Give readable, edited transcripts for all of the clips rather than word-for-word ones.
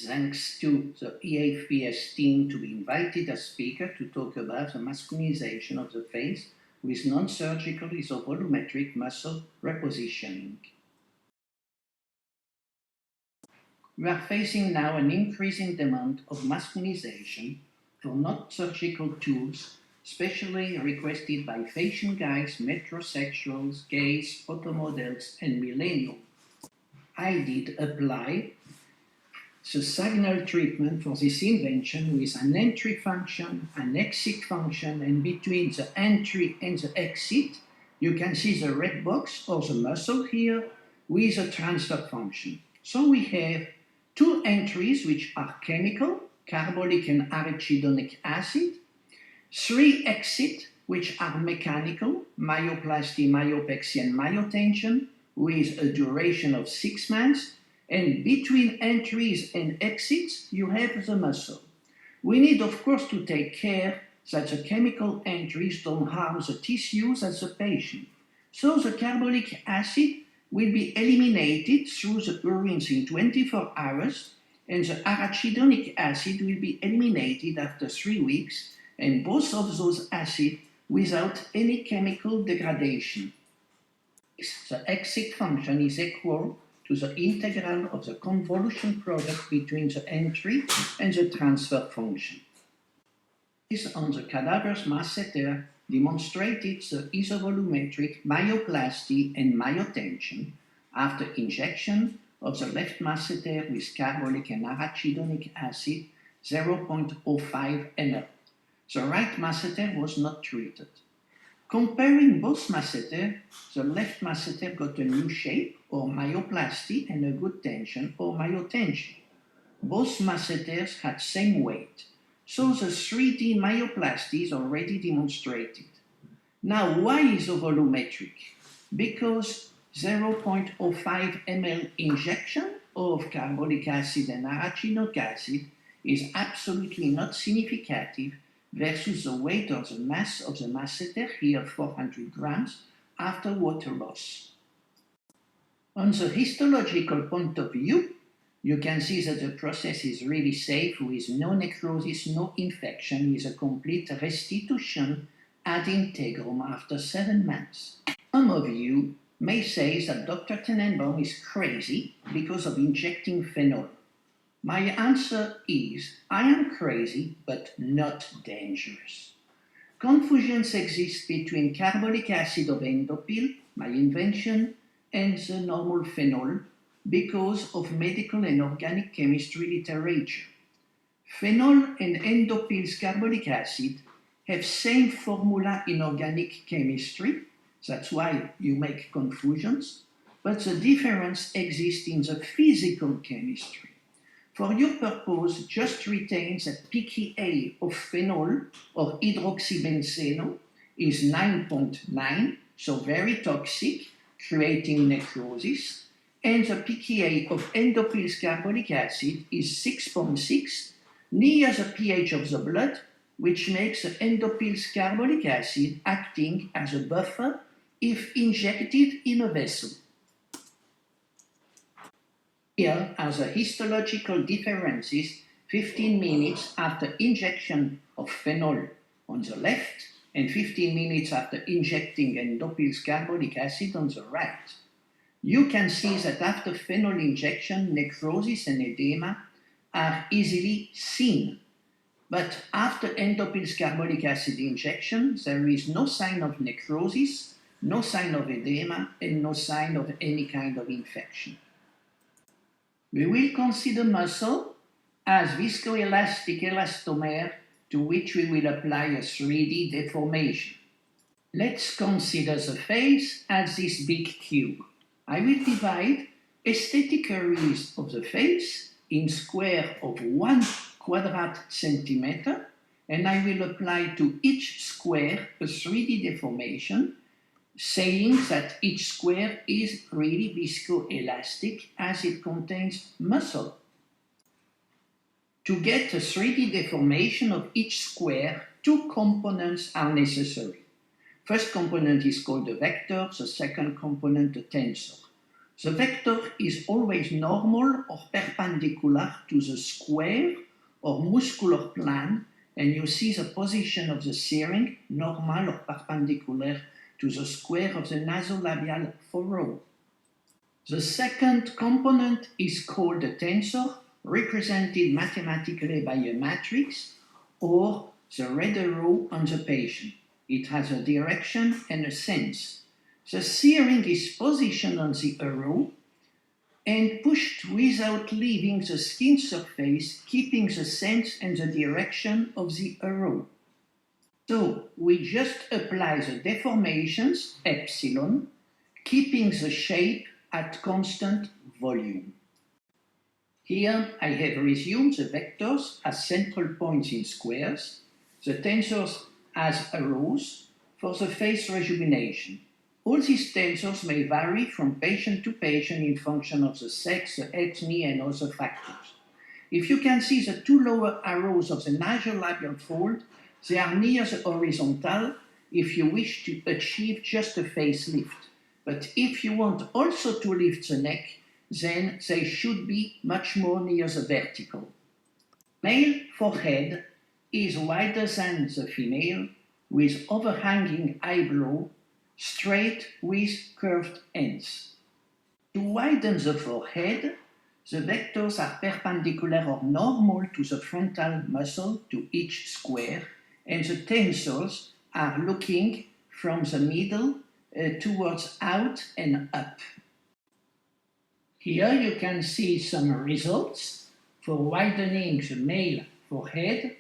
thanks to the EAFPS team, to be invited as speaker to talk about the masculinization of the face with non-surgical isovolumetric muscle repositioning. We are facing now an increasing demand of masculinization for non-surgical tools, especially requested by fashion guys, metrosexuals, gays, photomodels, and millennials. I did apply the signal treatment for this invention with an entry function, an exit function, and between the entry and the exit, you can see the red box or the muscle here with a transfer function. So we have two entries which are chemical, carbolic and arachidonic acid, three exits which are mechanical, myoplasty, myopexy, and myotension, with a duration of 6 months, and between entries and exits, you have the muscle. We need, of course, to take care that the chemical entries don't harm the tissues of the patient. So the carbolic acid will be eliminated through the urines in 24 hours, and the arachidonic acid will be eliminated after 3 weeks, and both of those acids without any chemical degradation. The exit function is equal to the integral of the convolution product between the entry and the transfer function. This on the cadaver's masseter demonstrated the isovolumetric myoplasty and myotension after injection of the left masseter with carbolic and arachidonic acid 0.05 ml. The right masseter was not treated. Comparing both masseter, the left masseter got a new shape, or myoplasty, and a good tension, or myotension. Both masseters had same weight, so the 3D myoplasty is already demonstrated. Now, why isovolumetric? Because 0.05 ml injection of carbolic acid and arachidonic acid is absolutely not significative versus the weight or the mass of the masseter, here 400 grams, after water loss. On the histological point of view, you can see that the process is really safe with no necrosis, no infection, with a complete restitution ad integrum after 7 months. Some of you may say that Dr. Tenenbaum is crazy because of injecting phenol. My answer is, I am crazy, but not dangerous. Confusions exist between carbolic acid of Endopeel, my invention, and the normal phenol because of medical and organic chemistry literature. Phenol and Endopeel's carbolic acid have same formula in organic chemistry, that's why you make confusions, but the difference exists in the physical chemistry. For your purpose, just retain that pKa of phenol or hydroxybenzeno is 9.9, so very toxic, creating necrosis, and the pKa of Endopeel's carbolic acid is 6.6, near the pH of the blood, which makes the Endopeel's carbolic acid acting as a buffer if injected in a vessel. Here are the histological differences 15 minutes after injection of phenol on the left and 15 minutes after injecting Endopeel's carbolic acid on the right. You can see that after phenol injection, necrosis and edema are easily seen. But after Endopeel's carbolic acid injection, there is no sign of necrosis, no sign of edema, and no sign of any kind of infection. We will consider muscle as viscoelastic elastomer to which we will apply a 3D deformation. Let's consider the face as this big cube. I will divide aesthetic areas of the face in square of 1 quadrat centimeter, and I will apply to each square a 3D deformation, saying that each square is really viscoelastic as it contains muscle. To get a 3D deformation of each square, 2 components are necessary. First component is called a vector, the second component a tensor. The vector is always normal or perpendicular to the square or muscular plane, and you see the position of the syringe normal or perpendicular to the square of the nasolabial furrow. The second component is called a tensor, represented mathematically by a matrix, or the red arrow on the patient. It has a direction and a sense. The syringe is positioned on the arrow and pushed without leaving the skin surface, keeping the sense and the direction of the arrow. So we just apply the deformations, epsilon, keeping the shape at constant volume. Here I have resumed the vectors as central points in squares, the tensors as arrows for the face rejuvenation. All these tensors may vary from patient to patient in function of the sex, the ethnicity, and other factors. If you can see the two lower arrows of the nasolabial fold, they are near the horizontal if you wish to achieve just a facelift. But if you want also to lift the neck, then they should be much more near the vertical. Male forehead is wider than the female, with overhanging eyebrow, straight with curved ends. To widen the forehead, the vectors are perpendicular or normal to the frontal muscle to each square, and the tensors are looking from the middle towards out and up. Here you can see some results for widening the male forehead.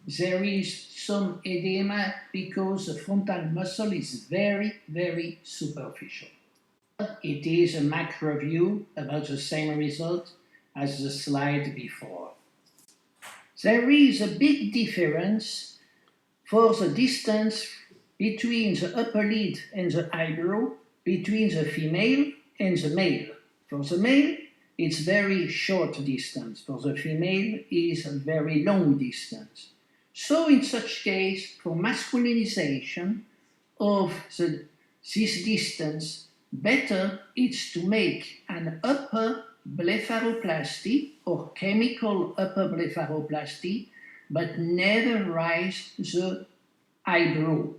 There is some edema because the frontal muscle is very, very superficial. It is a macro view about the same result as the slide before. There is a big difference for the distance between the upper lid and the eyebrow between the female and the male. For the male, it's very short distance. For the female, it's a very long distance. So in such case, for masculinization of this distance, better is to make an upper blepharoplasty or chemical upper blepharoplasty, but never raise the eyebrow.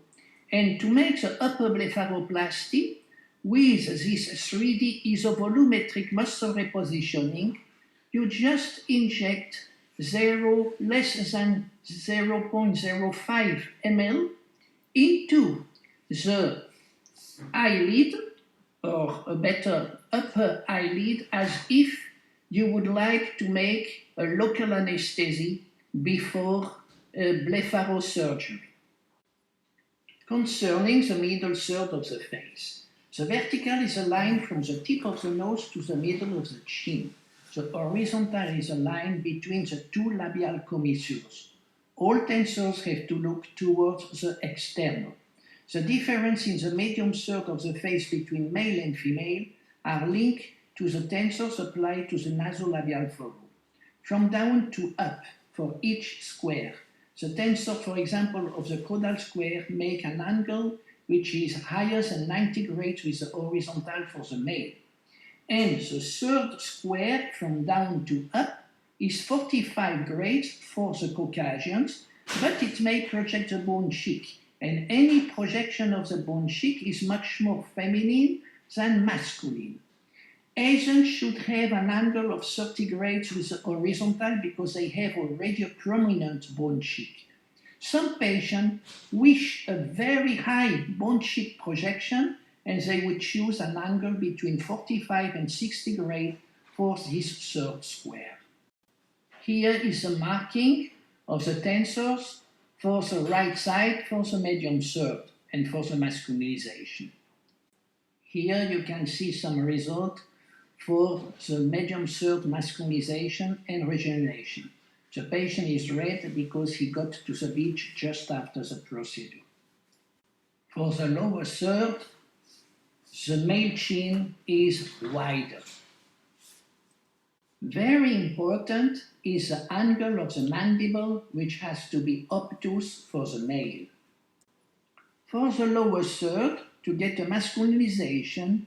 And to make the upper blepharoplasty with this 3D isovolumetric muscle repositioning, you just inject less than 0.05 ml into the eyelid, or a better upper eyelid, as if you would like to make a local anesthesia before blepharosurgery. Concerning the middle third of the face, the vertical is a line from the tip of the nose to the middle of the chin. The horizontal is a line between the two labial commissures. All tensors have to look towards the external. The difference in the medium third of the face between male and female are linked to the tensors applied to the nasolabial furrow. From down to up for each square, the tensor, for example, of the caudal square make an angle which is higher than 90 degrees with the horizontal for the male. And the third square from down to up is 45 degrees for the Caucasians, but it may project the bone cheek. And any projection of the bone cheek is much more feminine than masculine. Asians should have an angle of 30 degrees with the horizontal because they have already a prominent bone cheek. Some patients wish a very high bone cheek projection, and they would choose an angle between 45 and 60 degrees for this third square. Here is the marking of the tensors for the right side, for the medium third, and for the masculinization. Here you can see some result for the medium third masculinization and regeneration. The patient is red because he got to the beach just after the procedure. For the lower third, the male chin is wider. Very important is the angle of the mandible, which has to be obtuse for the male. For the lower third, to get a masculinization,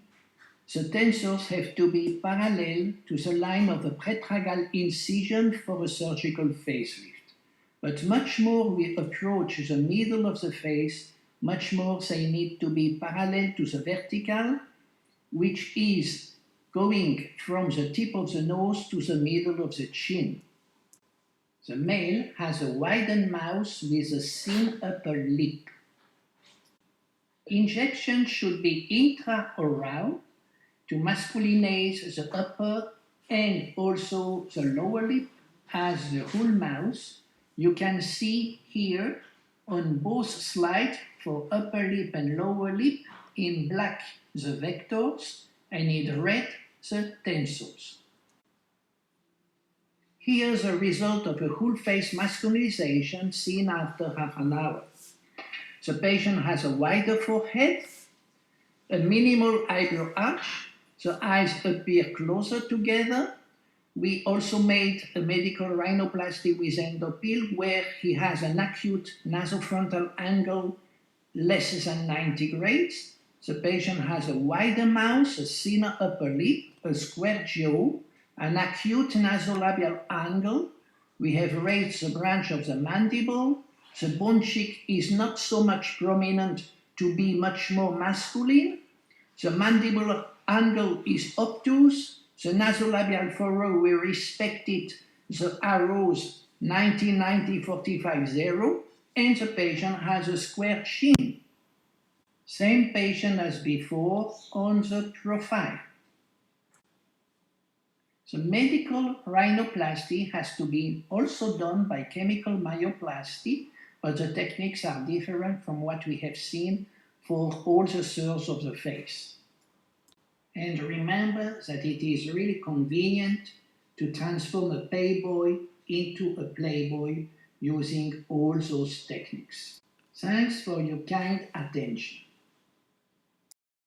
The tensors have to be parallel to the line of the pretragal incision for a surgical facelift. But much more we approach the middle of the face, much more they need to be parallel to the vertical, which is going from the tip of the nose to the middle of the chin. The male has a widened mouth with a thin upper lip. Injection should be intraoral to masculinate the upper and also the lower lip as the whole mouth. You can see here on both slides for upper lip and lower lip in black the vectors and in red the tensors. Here's the result of a whole face masculinization seen after half an hour. The patient has a wider forehead, a minimal eyebrow arch, the eyes appear closer together. We also made a medical rhinoplasty with Endopeel where he has an acute nasofrontal angle less than 90 degrees. The patient has a wider mouth, a thinner upper lip, a square jaw, an acute nasolabial angle. We have raised the branch of the mandible. The bone cheek is not so much prominent to be much more masculine. The mandibular angle is obtuse. The nasolabial furrow, we respected the arrows 90, 90, 45, 0, and the patient has a square chin. Same patient as before on the profile. The medical rhinoplasty has to be also done by chemical myoplasty, but the techniques are different from what we have seen for all the thirds of the face. And remember that it is really convenient to transform a payboy into a playboy using all those techniques. Thanks for your kind attention.